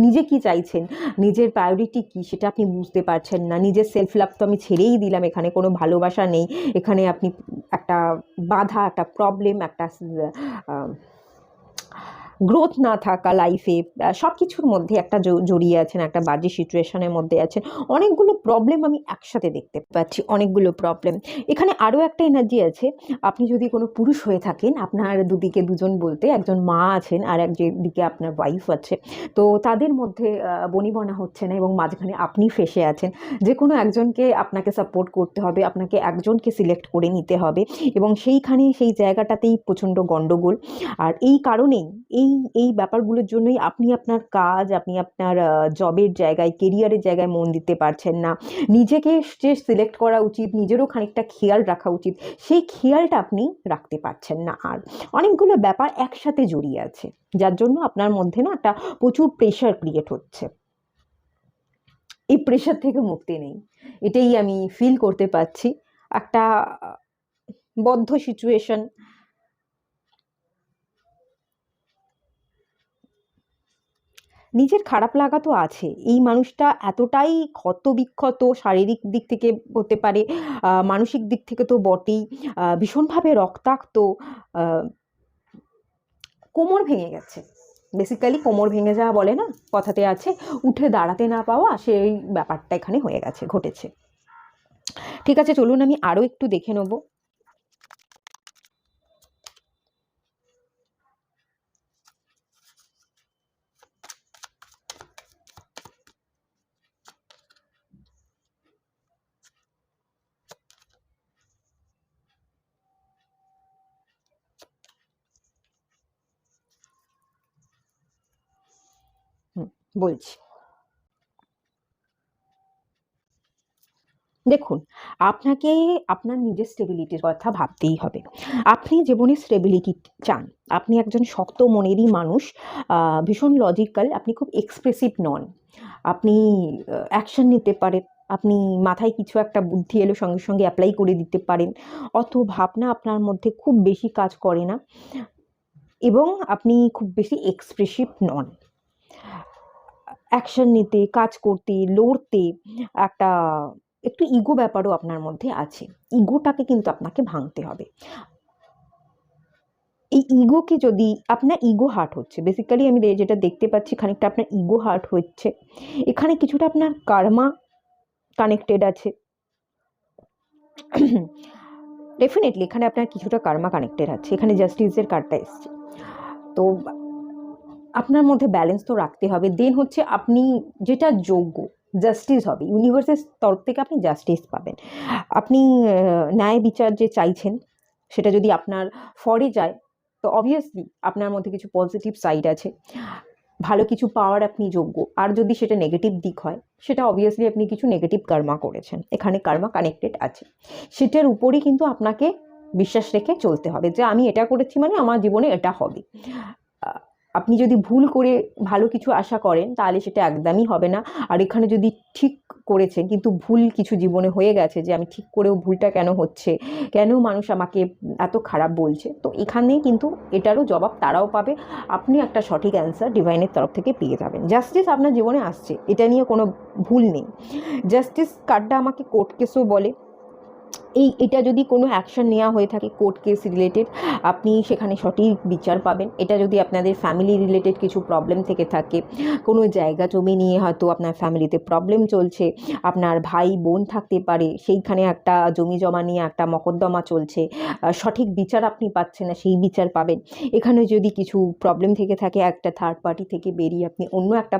নিজে কি চাইছেন, নিজের প্রায়োরিটি কী সেটা আপনি বুঝতে পারছেন না, নিজের সেলফ লাভ তো আমি ছেড়েই দিলাম, এখানে কোনো ভালোবাসা নেই, এখানে আপনি একটা বাধা, একটা প্রবলেম, একটা গ্রোথ না থাকা লাইফে, সব কিছুর মধ্যে একটা জড়িয়ে আছেন, একটা বাজে সিচুয়েশনের মধ্যে আছেন, অনেকগুলো প্রবলেম আমি একসাথে দেখতে পাচ্ছি, অনেকগুলো প্রবলেম। এখানে আরও একটা এনার্জি আছে, আপনি যদি কোনো পুরুষ হয়ে থাকেন, আপনার দুদিকে দুজন বলতে একজন মা আছেন আর একদিকে আপনার ওয়াইফ আছে, তো তাদের মধ্যে বনিবনা হচ্ছে না এবং মাঝখানে আপনি ফেসে আছেন, যে কোনো একজনকে আপনাকে সাপোর্ট করতে হবে, আপনাকে একজনকে সিলেক্ট করে নিতে হবে, এবং সেইখানে সেই জায়গাটাতেই প্রচণ্ড গণ্ডগোল। আর এই কারণেই এই এই ব্যাপারগুলোর জন্যই আপনি আপনার কাজ, আপনি আপনার জবের জায়গায়, কেরিয়ারের জায়গায় মন দিতে পারছেন না, নিজেকে যে সিলেক্ট করা উচিত, নিজেরও খানিকটা খেয়াল রাখা উচিত, সেই খেয়ালটা আপনি রাখতে পারছেন না, আর অনেকগুলো ব্যাপার একসাথে জড়িয়ে আছে, যার জন্য আপনার মধ্যে না একটা প্রচুর প্রেশার ক্রিয়েট হচ্ছে, এই প্রেশার থেকে মুক্তি নেই, এটাই আমি ফিল করতে পারছি, একটা বদ্ধ সিচুয়েশন। নিজের খারাপ লাগা তো আছে, এই মানুষটা এতটাই ক্ষত-বিক্ষত, শারীরিক দিক থেকে হতে পারে, মানসিক দিক থেকে তো বটেই, ভীষণভাবে রক্তাক্ত, আ কোমর ভেঙে গেছে। বেসিক্যালি কোমর ভেঙে যাওয়া বলে না, কথাতে আছে, উঠে দাঁড়াতে না পাওয়া, সেই ব্যাপারটা এখানে হয়ে গেছে, ঘটেছে। ঠিক আছে, চলুন আমি আরও একটু দেখে নেব। হুম, বলছি। দেখুন, আপনাকে আপনার নিজের স্টেবিলিটির কথা ভাবতেই হবে। আপনি জীবনে স্টেবিলিটি চান। আপনি একজন শক্ত মনেরই মানুষ, ভীষণ লজিক্যাল, আপনি খুব এক্সপ্রেসিভ নন। আপনি অ্যাকশন নিতে পারেন। আপনি মাথায় কিছু একটা বুদ্ধি এলো সঙ্গে সঙ্গে অ্যাপ্লাই করে দিতে পারেন। অত ভাবনা আপনার মধ্যে খুব বেশি কাজ করে না এবং আপনি খুব বেশি এক্সপ্রেসিভ নন। অ্যাকশন নিতে, কাজ করতে, লড়তে একটা একটু ইগো ব্যাপারও আপনার মধ্যে আছে। ইগোটাকে কিন্তু আপনাকে ভাঙতে হবে। এই ইগোকে যদি আপনার ইগো হার্ট হচ্ছে, বেসিক্যালি আমি যেটা দেখতে পাচ্ছি খানিকটা আপনার ইগো হার্ট হচ্ছে। এখানে কিছুটা আপনার কার্মা কানেক্টেড আছে। ডেফিনেটলি এখানে আপনার কিছুটা কার্মা কানেক্টেড আছে। এখানে জাস্টিসের কার্ডটা এসছে। তো আপনার মধ্যে ব্যালেন্স তো রাখতে হবে। দেন হচ্ছে আপনি যেটা যোগ্য, জাস্টিস হবে, ইউনিভার্সের তরফ থেকে আপনি জাস্টিস পাবেন। আপনি ন্যায় বিচার যে চাইছেন সেটা যদি আপনার ফরে যায়, তো অবভিয়াসলি আপনার মধ্যে কিছু পজিটিভ সাইড আছে, ভালো কিছু পাওয়ার আপনি যোগ্য। আর যদি সেটা নেগেটিভ দিক হয়, সেটা অবভিয়াসলি আপনি কিছু নেগেটিভ কর্মা করেছেন। এখানে কর্মা কানেক্টেড আছে। সেটার উপরই কিন্তু আপনাকে বিশ্বাস রেখে চলতে হবে যে আমি এটা করেছি মানে আমার জীবনে এটা হবে। আপনি যদি ভুল করে ভালো কিছু আশা করেন তাহলে সেটা একদমই হবে না। আর এখানে যদি ঠিক করেছেন কিন্তু ভুল কিছু জীবনে হয়ে গেছে, যে আমি ঠিক করেও ভুলটা কেন হচ্ছে, কেন মানুষ আমাকে এত খারাপ বলছে, তো এখানে কিন্তু এটারও জবাব তারাও পাবে। আপনি একটা সঠিক অ্যান্সার ডিভাইনের তরফ থেকে পেয়ে যাবেন। জাস্টিস আপনার জীবনে আসছে, এটা নিয়ে কোনো ভুল নেই। জাস্টিস কার্ডটা আমাকে কোর্ট কেসও বলে। এটা যদি কোনো অ্যাকশন নেওয়া হয়ে থাকে কোর্ট কেস রিলেটেড, আপনি সেখানে সঠিক বিচার পাবেন। এটা যদি আপনাদের ফ্যামিলি রিলেটেড কিছু প্রবলেম থেকে থাকে, কোনো জায়গা জমি নিয়ে হয়তো আপনার ফ্যামিলিতে প্রবলেম চলছে, আপনার ভাই বোন থাকতে পারে, সেইখানে একটা জমি জমা নিয়ে একটা মকদ্দমা চলছে, সঠিক বিচার আপনি পাচ্ছেন না, সেই বিচার পাবেন। এখানে যদি কিছু প্রবলেম থেকে থাকে, একটা থার্ড পার্টি থেকে বেরিয়ে আপনি অন্য একটা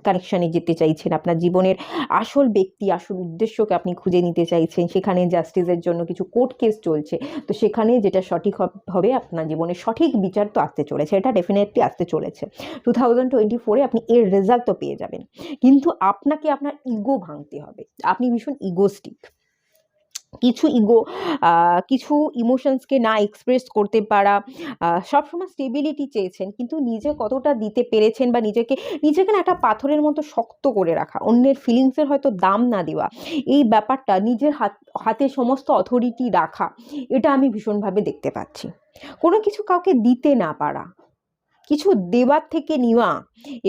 কানেকশানে যেতে চাইছেন, আপনার জীবনের আসল ব্যক্তি, আসল উদ্দেশ্যকে আপনি খুঁজে নিতে চাইছেন, সেখানে জাস্টিসের জন্য কিছু কোর্ট কেস চলছে, তো সেখানে যেটা সঠিক হবে আপনার জীবনে সঠিক বিচার তো আসতে চলেছে, এটা ডেফিনেটলি আসতে চলেছে। 2024-এ আপনি এর রেজাল্ট তো পেয়ে যাবেন। কিন্তু আপনাকে আপনার ইগো ভাঙতে হবে। আপনি ভীষণ ইগোস্টিক। কিছু ইগো, কিছু ইমোশনসকে না এক্সপ্রেস করতে পারা, সবসময় স্টেবিলিটি চেয়েছেন কিন্তু নিজে কতটা দিতে পেরেছেন, বা নিজেকে না একটা পাথরের মতো শক্ত করে রাখা, অন্যের ফিলিংসের হয়তো দাম না দেওয়া, এই ব্যাপারটা নিজের হাতে সমস্ত অথরিটি রাখা, এটা আমি ভীষণভাবে দেখতে পাচ্ছি। কোনো কিছু কাউকে দিতে না পারা, কিছু দেওয়ার থেকে নেওয়া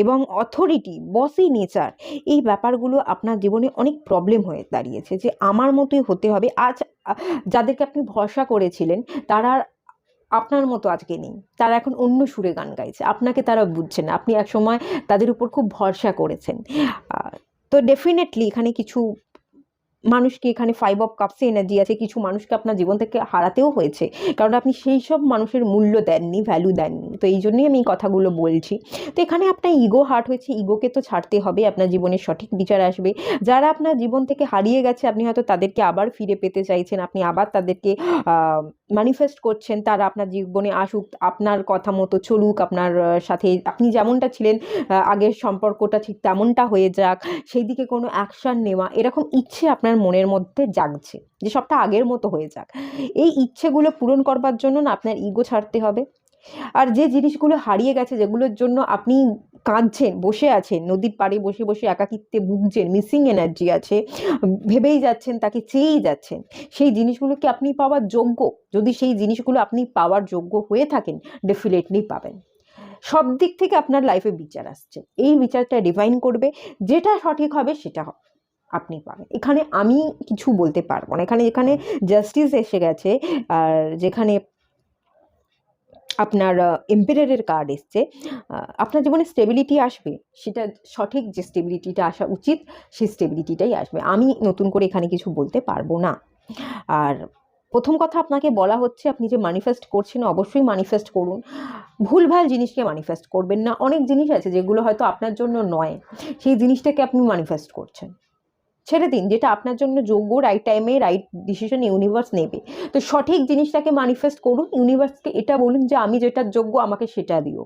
এবং অথরিটি, বসি নেচার, এই ব্যাপারগুলো আপনার জীবনে অনেক প্রবলেম হয়ে দাঁড়িয়েছে, যে আমার মতোই হতে হবে। আজ যাদেরকে আপনি ভরসা করেছিলেন তারা আর আপনার মতো আজকে নেই, তারা এখন অন্য সুরে গান গাইছে, আপনাকে তারা বুঝছে না। আপনি একসময় তাদের উপর খুব ভরসা করেছেন। তো ডেফিনেটলি এখানে কিছু মানুষকে, এখানে 5 অফ কাপসে এনার্জি আছে, কিছু মানুষকে আপনার জীবন থেকে হারাতেও হয়েছে, কারণ আপনি সেই সব মানুষের মূল্য দেননি, ভ্যালু দেননি। তো এই জন্যই আমি এই কথাগুলো বলছি। তো এখানে আপনার ইগো হার্ট হয়েছে, ইগোকে তো ছাড়তে হবে, আপনার জীবনে সঠিক বিচার আসবে। যারা আপনার জীবন থেকে হারিয়ে গেছে, আপনি হয়তো তাদেরকে আবার ফিরে পেতে চাইছেন, আপনি আবার তাদেরকে ম্যানিফেস্ট করছেন, তারা আপনার জীবনে আসুক, আপনার কথা মতো চলুক, আপনার সাথে আপনি যেমনটা ছিলেন আগের সম্পর্কটা ঠিক তেমনটা হয়ে যাক, সেই দিকে কোনো অ্যাকশান নেওয়া, এরকম ইচ্ছে আপনার মনের মধ্যে জাগছে যে সবটা আগের মতো হয়ে যাক। এই ইচ্ছেগুলো পূরণ করবার জন্য না আপনার ইগো ছাড়তে হবে। আর যে জিনিসগুলো হারিয়ে গেছে, যেগুলোর জন্য আপনি কাঁদছেন, বসে আছেন নদীর পাড়ে, বসে বসে একাকিত্বে ভুগছেন, মিসিং এনার্জি আছে, ভেবেই যাচ্ছেন, তাকে চেয়েই যাচ্ছেন, সেই জিনিসগুলোকে আপনি পাওয়ার যোগ্য। যদি সেই জিনিসগুলো আপনি পাওয়ার যোগ্য হয়ে থাকেন, ডেফিনেটলি পাবেন। সব দিক থেকে আপনার লাইফে বিচার আসছে, এই বিচারটা ডিভাইন করবে, যেটা সঠিক হবে সেটা আপনি পাবেন। এখানে আমি কিছু বলতে পারবো না। এখানে জাস্টিস এসে গেছে, আর যেখানে আপনার এম্পায়ারের কার্ড এসছে, আপনার জীবনে স্টেবিলিটি আসবে, সেটা সঠিক যে স্টেবিলিটিটা আসা উচিত সেই স্টেবিলিটিটাই আসবে। আমি নতুন করে এখানে কিছু বলতে পারবো না। আর প্রথম কথা আপনাকে বলা হচ্ছে, আপনি যে ম্যানিফেস্ট করছেন অবশ্যই ম্যানিফেস্ট করুন, ভুলভাল জিনিসকে ম্যানিফেস্ট করবেন না। অনেক জিনিস আছে যেগুলো হয়তো আপনার জন্য নয়, সেই জিনিসটাকে আপনি ম্যানিফেস্ট করছেন, ছেড়ে দিন। যেটা আপনার জন্য যোগ্য, রাইট টাইমে রাইট ডিসিশন ইউনিভার্স নেবে। তো সঠিক জিনিসটাকে ম্যানিফেস্ট করুন, ইউনিভার্সকে এটা বলুন যে আমি যেটা যোগ্য আমাকে সেটা দিও।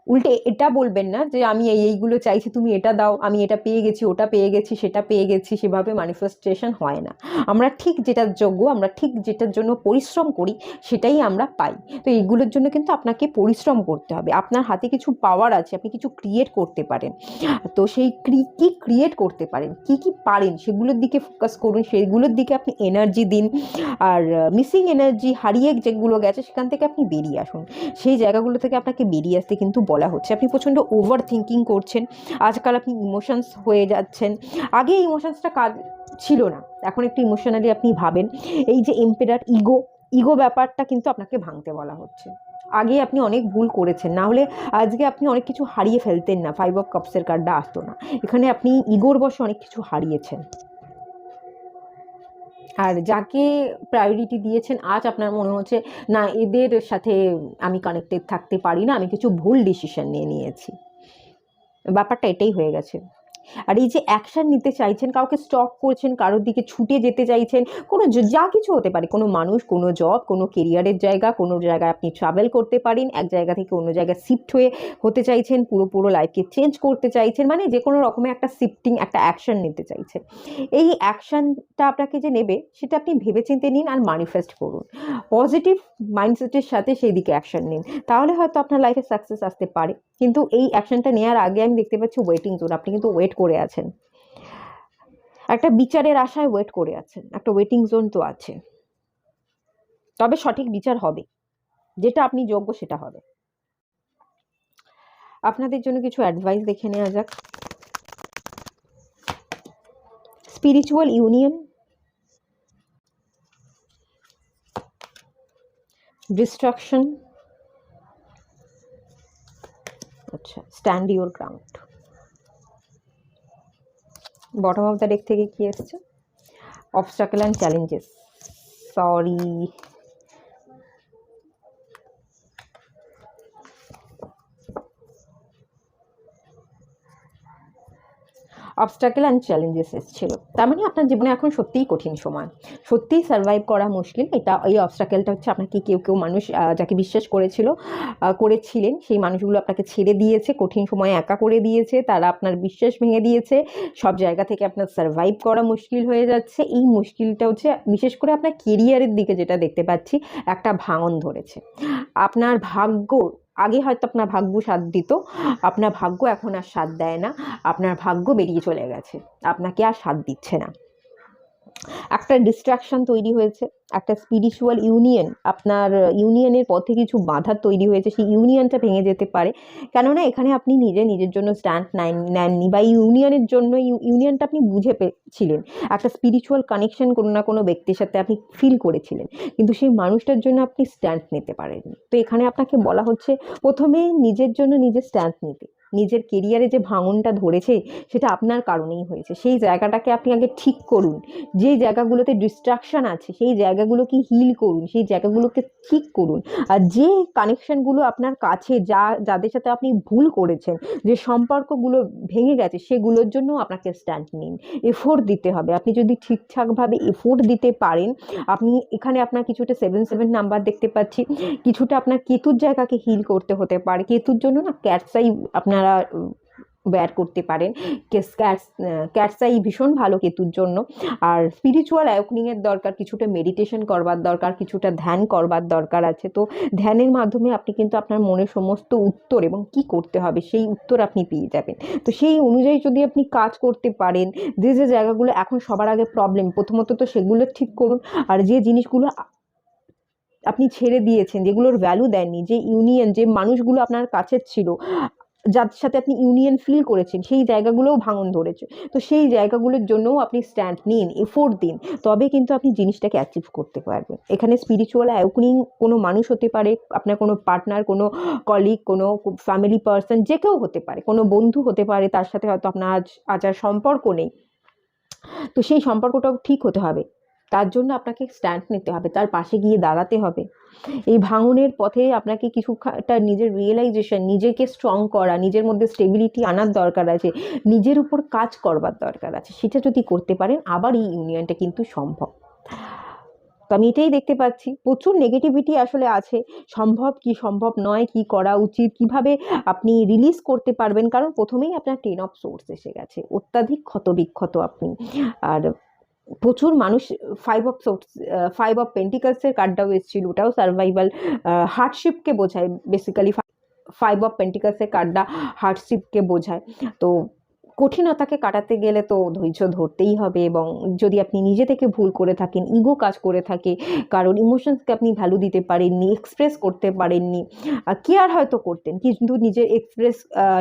উল্টে এটা বলবেন না যে আমি এইগুলো চাইছি, তুমি এটা দাও, আমি এটা পেয়ে গেছি, ওটা পেয়ে গেছি, সেটা পেয়ে গেছি। সেভাবে ম্যানিফেস্টেশন হয় না। আমরা ঠিক যেটার যোগ্য, আমরা ঠিক যেটার জন্য পরিশ্রম করি, সেটাই আমরা পাই। তো এইগুলোর জন্য কিন্তু আপনাকে পরিশ্রম করতে হবে। আপনার হাতে কিছু পাওয়ার আছে, আপনি কিছু ক্রিয়েট করতে পারেন। তো সেই কি ক্রিয়েট করতে পারেন, কি পারেন, সেগুলোর দিকে ফোকাস করুন, সেগুলোর দিকে আপনি এনার্জি দিন। আর মিসিং এনার্জি, হারিয়ে যেগুলো গেছে, সেখান থেকে আপনি বেরিয়ে আসুন। সেই জায়গাগুলো থেকে আপনাকে বেরিয়ে আসতে কিন্তু বলা হচ্ছে। আপনি প্রচণ্ড ওভার থিঙ্কিং করছেন আজকাল, আপনি ইমোশনস হয়ে যাচ্ছেন। আগে ইমোশনসটা কাজ ছিল না, এখন একটু ইমোশনালি আপনি ভাবেন। এই যে এম্পেরার ইগো ব্যাপারটা কিন্তু আপনাকে ভাঙতে বলা হচ্ছে। আগে আপনি অনেক ভুল করেছেন, না হলে আজকে আপনি অনেক কিছু হারিয়ে ফেলতেন না, 5 অফ কাপসের কার্ডটা আসতো না। এখানে আপনি ইগোর বশে অনেক কিছু হারিয়েছেন। আর যাকে প্রায়োরিটি দিয়েছেন, আজ আপনার মনে হচ্ছে না, এদের সাথে আমি কানেক্টেড থাকতে পারি না, আমি কিছু ভুল ডিসিশন নিয়েছি। ব্যাপারটা এটাই হয়ে গেছে। আর এই যে অ্যাকশান নিতে চাইছেন, কাউকে স্টক করছেন, কারোর দিকে ছুটে যেতে চাইছেন, কোনো যা কিছু হতে পারে, কোনো মানুষ, কোনো জব, কোনো কেরিয়ারের জায়গা, কোনো জায়গায় আপনি ট্রাভেল করতে পারেন, এক জায়গা থেকে অন্য জায়গায় শিফট হতে চাইছেন, পুরো লাইফকে চেঞ্জ করতে চাইছেন, মানে যে কোনো রকমের একটা শিফটিং, একটা অ্যাকশান নিতে চাইছেন। এই অ্যাকশানটা আপনাকে যে নেবে, সেটা আপনি ভেবেচিন্তে নিন আর ম্যানিফেস্ট করুন। পজিটিভ মাইন্ডসেটের সাথে সেই দিকে অ্যাকশান নিন, তাহলে হয়তো আপনার লাইফে সাকসেস আসতে পারে। কিন্তু এই অ্যাকশনটা নেওয়ার আগে আমি দেখতে পাচ্ছি ওয়েটিং জোন, আপনি কিন্তু ওয়েট করে আছেন, একটা বিচারের আশায় ওয়েট করে আছেন, একটা ওয়েটিং জোন তো আছে। তবে সঠিক বিচার হবে, যেটা আপনি যোগ্য সেটা হবে। আপনাদের জন্য কিছু অ্যাডভাইস দেখে নেওয়া যাক। স্পিরিচুয়াল ইউনিয়ন, ডিস্ট্রাকশন, আচ্ছা, stand your ground. Bottom of the deck থেকে কি এসছে? Obstacle and challenges. Sorry, obstacle and challenges এসেছিল। তার মানে আপনার জীবনে এখন সত্যিই কঠিন সময়, সত্যিই সার্ভাইভ করা মুশকিল। এই অবস্টাকলটা হচ্ছে আপনাকে কেউ মানুষ যাকে বিশ্বাস করেছিলেন, সেই মানুষগুলো আপনাকে ছেড়ে দিয়েছে, কঠিন সময়ে একা করে দিয়েছে, তারা আপনার বিশ্বাস ভেঙে দিয়েছে, সব জায়গা থেকে আপনার সার্ভাইভ করা মুশকিল হয়ে যাচ্ছে। এই মুশকিলটা হচ্ছে বিশেষ করে আপনার কেরিয়ারের দিকে, যেটা দেখতে পাচ্ছি, একটা ভাঙন ধরেছে। আপনার ভাগ্য, আগে হয়তো আপনার ভাগ্য সাথ দিত, আপনার ভাগ্য এখন আর সাথ দেয় না, আপনার ভাগ্য বেরিয়ে চলে গেছে, আপনাকে আর সাথ দিচ্ছে না। একটা ডিস্ট্রাকশন তৈরি হয়েছে, একটা স্পিরিচুয়াল ইউনিয়ন, আপনার ইউনিয়নের পথে কিছু বাধা তৈরি হয়েছে, সেই ইউনিয়নটা ভেঙে যেতে পারে। কেননা এখানে আপনি নিজের জন্য স্ট্যান্ড নেননি, বা ইউনিয়নের জন্য ইউনিয়নটা আপনি বুঝে পেয়েছিলেন, একটা স্পিরিচুয়াল কানেকশন কোনো না কোনো ব্যক্তির সাথে আপনি ফিল করেছিলেন, কিন্তু সেই মানুষটার জন্য আপনি স্ট্যান্ড নিতে পারেননি। তো এখানে আপনাকে বলা হচ্ছে প্রথমে নিজের জন্য নিজে স্ট্যান্ড নিতে। নিজের কেরিয়ারে যে ভাঙনটা ধরেছে, সেটা আপনার কারণেই হয়েছে। সেই জায়গাটাকে আপনি আগে ঠিক করুন, যে জায়গাগুলোতে ডিস্ট্রাকশন আছে সেই জায়গাগুলোকে হিল করুন, সেই জায়গাগুলোকে ঠিক করুন। আর যে কানেকশনগুলো আপনার কাছে, যাদের সাথে আপনি ভুল করেছেন, যে সম্পর্কগুলো ভেঙে গেছে, সেগুলোর জন্য আপনাকে স্ট্যান্ড নিন, এফোর্ট দিতে হবে। আপনি যদি ঠিকঠাকভাবে এফোর্ট দিতে পারেন, আপনি এখানে আপনার কিছুটা 7 নাম্বার দেখতে পাচ্ছি, কিছুটা আপনার কেতুর জায়গাকে হিল করতে হতে পারে। কেতুর জন্য না ক্যাটসাই আপনারা ব্যয় করতে পারেন, ক্যাটসাই ভীষণ ভালো কেতুর জন্য। আর স্পিরিচুয়াল অ্যাওয়েকনিংয়ের দরকার, কিছুটা মেডিটেশন করবার দরকার, কিছুটা ধ্যান করবার দরকার আছে। তো ধ্যানের মাধ্যমে আপনি কিন্তু আপনার মনের সমস্ত উত্তর এবং কি করতে হবে সেই উত্তর আপনি পেয়ে যাবেন। তো সেই অনুযায়ী যদি আপনি কাজ করতে পারেন, যে জায়গাগুলো এখন সবার আগে প্রবলেম, প্রথমত তো সেগুলো ঠিক করুন। আর যে জিনিসগুলো আপনি ছেড়ে দিয়েছেন, যেগুলোর ভ্যালু দেননি, যে ইউনিয়ন, যে মানুষগুলো আপনার কাছের ছিল, যাদের সাথে আপনি ইউনিয়ন ফিল করেছেন, সেই জায়গাগুলোও ভাঙন ধরেছে। তো সেই জায়গাগুলোর জন্যও আপনি স্ট্যান্ড নিন, এফোর্ট দিন, তবে কিন্তু আপনি জিনিসটাকে অ্যাচিভ করতে পারবেন। এখানে স্পিরিচুয়াল অ্যাওয়েকনিং কোনো মানুষ হতে পারে, আপনার কোনো পার্টনার, কোনো কলিগ, কোনো ফ্যামিলি পার্সন, যে কেউ হতে পারে, কোনো বন্ধু হতে পারে, তার সাথে হয়তো আপনার আজ আর সম্পর্ক নেই। তো সেই সম্পর্কটাও ঠিক হতে হবে, তার জন্য আপনাকে স্ট্যান্ড নিতে হবে, তার পাশে গিয়ে দাঁড়াতে হবে। এই ভাঙনের পথে আপনাকে কিছুটা নিজের রিয়েলাইজেশন, নিজেকে স্ট্রং করা, নিজের মধ্যে স্টেবিলিটি আনার দরকার আছে, নিজের উপর কাজ করবার দরকার আছে। সেটা যদি করতে পারেন, আবার এই ইউনিয়নটা কিন্তু সম্ভব। তো আমি এটাই দেখতে পাচ্ছি, প্রচুর নেগেটিভিটি আসলে আছে। সম্ভব কি সম্ভব নয়, কি করা উচিত, কিভাবে আপনি রিলিজ করতে পারবেন, কারণ প্রথমেই আপনার 10 অফ সোর্স এসে গেছে, অত্যাধিক ক্ষত বিক্ষত আপনি। আর প্রচুর মানুষ 5 অফ সোর্স, 5 অফ পেন্টিকলসের কার্ডটাও এসেছিল, ওটাও সার্ভাইভাল, হার্ডশিপকে বোঝায় বেসিক্যালি। 5 অফ পেন্টিকলসের কার্ডটা হার্ডশিপকে বোঝায়। তো কঠিনতাকে কাটাতে গেলে তো ধৈর্য ধরতেই হবে, এবং যদি আপনি নিজে থেকে ভুল করে থাকেন, ইগো কাজ করে থাকে, কারণ ইমোশনসকে আপনি ভ্যালু দিতে পারেননি, এক্সপ্রেস করতে পারেননি, কেয়ার হয়তো করতেন কিন্তু নিজের এক্সপ্রেস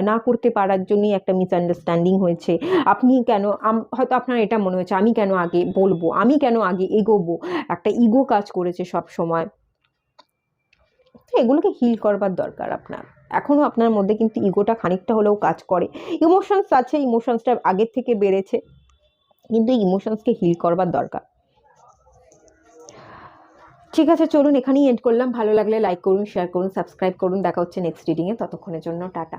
না করতে পারার জন্যই একটা মিসআন্ডারস্ট্যান্ডিং হয়েছে। আপনি কেন হয়তো আপনার এটা মনে হয়েছে আমি কেন আগে বলবো, আমি কেন আগে এগোবো, একটা ইগো কাজ করেছে সব সময়। এগুলোকে হিল করবার দরকার আপনার। এখনো আপনার মধ্যে কিন্তু ইগোটা খানিকটা হলেও কাজ করে, ইমোশনস আছে, ইমোশনসটা আগের থেকে বেড়েছে, কিন্তু এই ইমোশনসকে হিল করবার দরকার। ঠিক আছে, চলুন এখানেই এন্ড করলাম। ভালো লাগলে লাইক করুন, শেয়ার করুন, সাবস্ক্রাইব করুন। দেখা হচ্ছে নেক্সট রিডিংয়ে, ততক্ষণের জন্য টাটা।